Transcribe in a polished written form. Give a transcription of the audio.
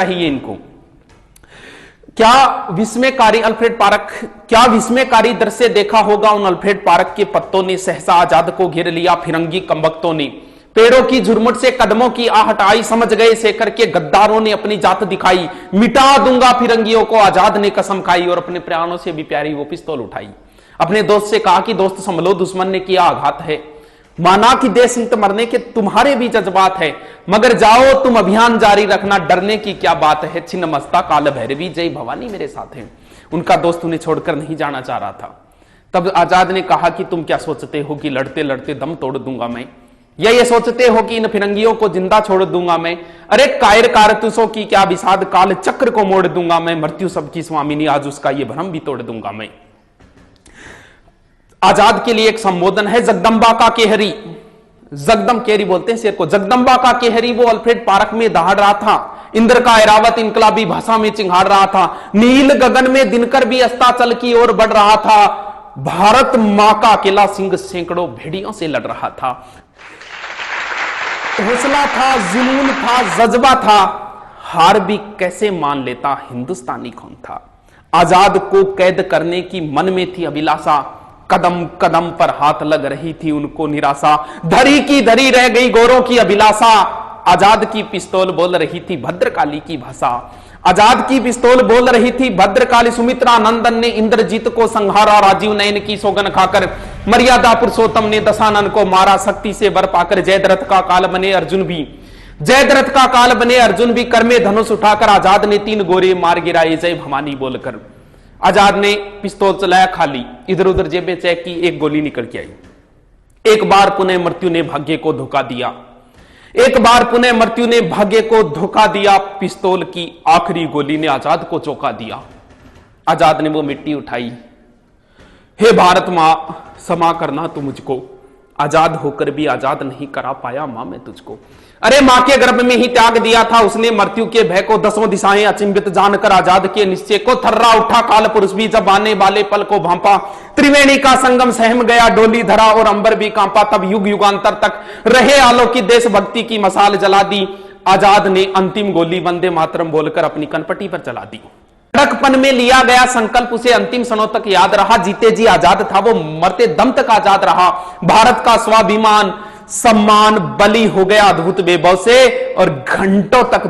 चाहिए इनको। क्या विस्मयकारी अल्फ्रेड पारक, क्या विस्मयकारी दृश्य देखा होगा उन अल्फ्रेड पारक के पत्तों ने सहसा आजाद को घेर लिया, फिरंगी कमबख्तों ने पेड़ों की झुरमुट से कदमों की आहट आई, समझ गए शेखर के गद्दारों ने अपनी जात दिखाई, मिटा दूंगा फिरंगियों को आजाद ने कसम खाई और अपने प्राणों से भी प्यारी वो पिस्तौल उठाई। अपने दोस्त से कहा कि दोस्त संभलो, दुश्मन ने किया आघात है, माना कि देश हित मरने के तुम्हारे भी जज्बात है, मगर जाओ तुम अभियान जारी रखना, डरने की क्या बात है, छिन्न मस्ता काल भैरवी जय भवानी मेरे साथ है। उनका दोस्त उन्हें छोड़कर नहीं जाना चाह रहा था। तब आजाद ने कहा कि तुम क्या सोचते हो कि लड़ते लड़ते दम तोड़ दूंगा मैं, या ये सोचते हो कि इन फिरंगियों को जिंदा छोड़ दूंगा मैं? अरे कायर कारतूसों की क्या विषाद, काल चक्र को मोड़ दूंगा मैं, मृत्यु सबकी स्वामिनी आज उसका ये भ्रम भी तोड़ दूंगा मैं। आजाद के लिए एक संबोधन है, जगदंबा का केहरी, जगदम केहरी बोलते हैं शेर को, जगदंबा का केहरी वो अल्फ्रेड पार्क में दहाड़ रहा था, इंद्र का ऐरावत इनकलाबी भाषा में चिंगाड़ रहा था, नील गगन में दिनकर भी अस्ताचल की ओर बढ़ रहा था, भारत मां का अकेला सिंह सैकड़ों भेड़ियों से लड़ रहा था। हौसला था, जुनून था, जज्बा था, हार भी कैसे मान लेता हिंदुस्तानी कौन था। आजाद को कैद करने की मन में थी अभिलाषा, कदम कदम पर हाथ लग रही थी उनको निराशा, धरी की धरी रह गई गोरों की अभिलाषा, आजाद की पिस्तौल बोल रही थी भद्रकाली की भाषा, आजाद की पिस्तौल बोल रही थी भद्रकाली। सुमित्रा नंदन ने इंद्रजीत को संहारा, राजीव नयन की सौगन खाकर, मर्यादा पुरुषोत्तम ने दशानन को मारा, शक्ति से वर पाकर जयद्रथ का काल बने अर्जुन भी, जयद्रथ का काल बने अर्जुन भी, कर में धनुष उठाकर आजाद ने 3 गोरे मार गिराए जय भवानी बोलकर। आजाद ने पिस्तौल चलाया खाली, इधर उधर जेबें चेक की, एक गोली निकल के आई। एक बार पुनः मृत्यु ने भाग्य को धोखा दिया, एक बार पुनः मृत्यु ने भाग्य को धोखा दिया, पिस्तौल की आखिरी गोली ने आजाद को चौंका दिया। आजाद ने वो मिट्टी उठाई, हे भारत मां क्षमा करना तू मुझको, आजाद होकर भी आजाद नहीं करा पाया मां मैं तुझको। अरे मां के गर्भ में ही त्याग दिया था उसने मृत्यु के भय को, 10 दिशाएं अचिंभित जानकर आजाद के निश्चय को, थर्रा उठा काल पुरुष भी जब आने वाले पल को भांपा, त्रिवेणी का संगम सहम गया डोली धरा और अंबर भी कांपा, तब युग युगांतर तक रहे आलोकित देशभक्ति की मसाल जला दी, आजाद ने अंतिम गोली वंदे मातरम बोलकर अपनी कनपटी पर चला दी। लड़कपन में लिया गया संकल्प उसे अंतिम क्षणों तक याद रहा, जीते जी आजाद था वो, मरते दम तक आजाद रहा। भारत का स्वाभिमान सम्मान बलि हो गया अद्भुत बेबौ से और घंटों तक